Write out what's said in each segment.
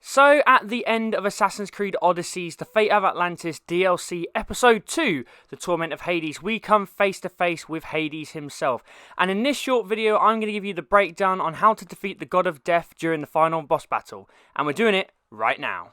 So, at the end of Assassin's Creed Odyssey's The Fate of Atlantis DLC Episode 2, The Torment of Hades, we come face to face with Hades himself. And in this short video, I'm going to give you the breakdown on how to defeat the God of Death during the final boss battle. And we're doing it right now.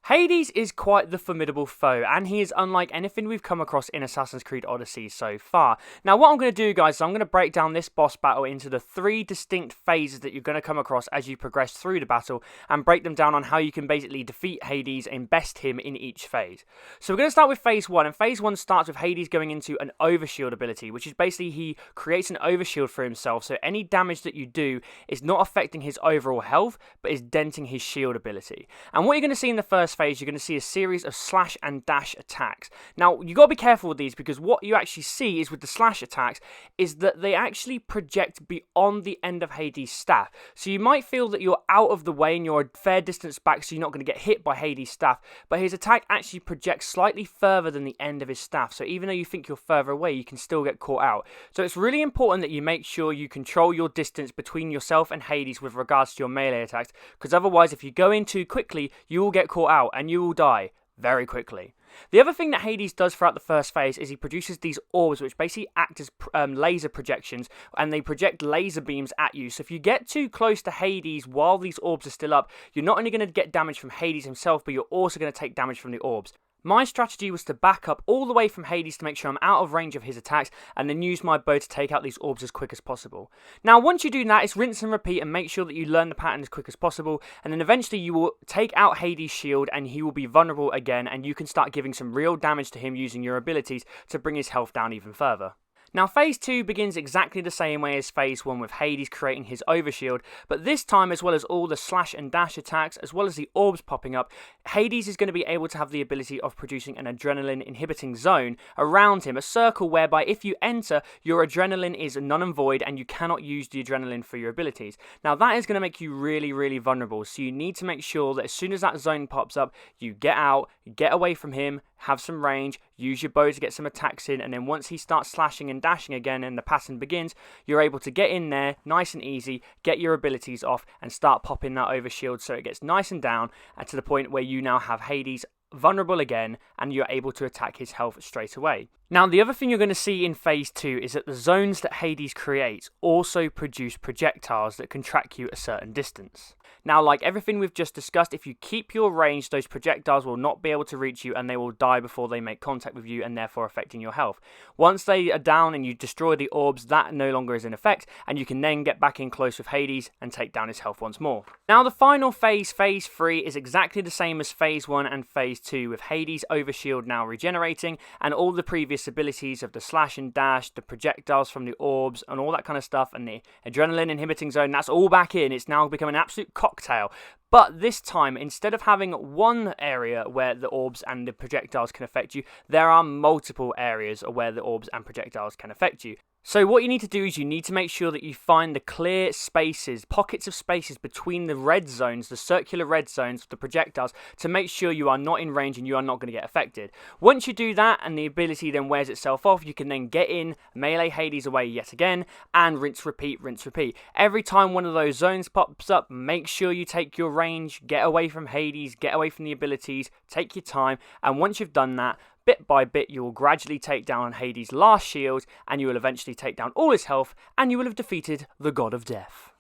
Hades is quite the formidable foe, and he is unlike anything we've come across in Assassin's Creed Odyssey so far. Now, what I'm going to do, guys, is I'm going to break down this boss battle into the 3 distinct phases that you're going to come across as you progress through the battle, and break them down on how you can basically defeat Hades and best him in each phase. So we're going to start with Phase 1, and Phase 1 starts with Hades going into an Overshield ability, which is basically he creates an Overshield for himself, so any damage that you do is not affecting his overall health, but is denting his shield ability. And what you're going to see in the first phase, you're going to see a series of slash and dash attacks. Now, you got to be careful with these, because what you actually see is with the slash attacks is that they actually project beyond the end of Hades' staff. So you might feel that you're out of the way and you're a fair distance back, so you're not going to get hit by Hades' staff, but his attack actually projects slightly further than the end of his staff. So even though you think you're further away, you can still get caught out. So it's really important that you make sure you control your distance between yourself and Hades with regards to your melee attacks, because otherwise, if you go in too quickly, you will get caught out and you will die very quickly. The other thing that Hades does throughout the first phase is he produces these orbs which basically act as laser projections, and they project laser beams at you. So if you get too close to Hades while these orbs are still up, you're not only going to get damage from Hades himself, but you're also going to take damage from the orbs. My strategy was to back up all the way from Hades to make sure I'm out of range of his attacks, and then use my bow to take out these orbs as quick as possible. Now, once you do that, it's rinse and repeat, and make sure that you learn the pattern as quick as possible, and then eventually you will take out Hades' shield and he will be vulnerable again, and you can start giving some real damage to him using your abilities to bring his health down even further. Now, Phase 2 begins exactly the same way as Phase 1, with Hades creating his Overshield, but this time, as well as all the slash and dash attacks, as well as the orbs popping up, Hades is going to be able to have the ability of producing an adrenaline inhibiting zone around him, a circle whereby if you enter, your adrenaline is null and void and you cannot use the adrenaline for your abilities. Now, that is going to make you really vulnerable, so you need to make sure that as soon as that zone pops up, you get out, get away from him, have some range, use your bow to get some attacks in, and then once he starts slashing and dashing again and the pattern begins, you're able to get in there nice and easy, get your abilities off, and start popping that overshield so it gets nice and down, and to the point where you now have Hades vulnerable again and you're able to attack his health straight away. Now, the other thing you're going to see in Phase 2 is that the zones that Hades creates also produce projectiles that can track you a certain distance. Now, like everything we've just discussed, if you keep your range, those projectiles will not be able to reach you and they will die before they make contact with you, and therefore affecting your health. Once they are down and you destroy the orbs, that no longer is in effect, and you can then get back in close with Hades and take down his health once more. Now, the final phase, Phase 3, is exactly the same as Phase 1 and Phase 2, with Hades' Overshield now regenerating, and all the previous abilities of the slash and dash, the projectiles from the orbs, and all that kind of stuff, and the adrenaline inhibiting zone, that's all back in. It's now become an absolute cocktail. But this time, instead of having one area where the orbs and the projectiles can affect you, there are multiple areas where the orbs and projectiles can affect you. So what you need to do is you need to make sure that you find the clear spaces, pockets of spaces between the red zones, the circular red zones, the projectiles, to make sure you are not in range and you are not going to get affected. Once you do that and the ability then wears itself off, you can then get in, melee Hades away yet again, and rinse, repeat, rinse, repeat. Every time one of those zones pops up, make sure you take your range, get away from Hades, get away from the abilities, take your time, and once you've done that, bit by bit, you will gradually take down Hades' last shield, and you will eventually take down all his health, and you will have defeated the God of Death.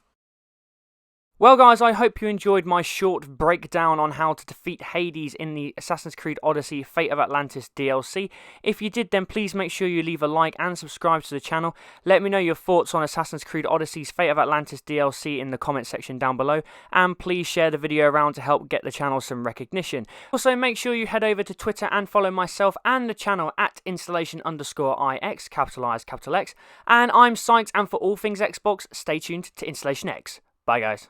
Well, guys, I hope you enjoyed my short breakdown on how to defeat Hades in the Assassin's Creed Odyssey Fate of Atlantis DLC. If you did, then please make sure you leave a like and subscribe to the channel. Let me know your thoughts on Assassin's Creed Odyssey's Fate of Atlantis DLC in the comment section down below, and please share the video around to help get the channel some recognition. Also, make sure you head over to Twitter and follow myself and the channel at Installation_IX, capital I, capital X, and I'm Sykes, and for all things Xbox, stay tuned to InstallationX. Bye, guys.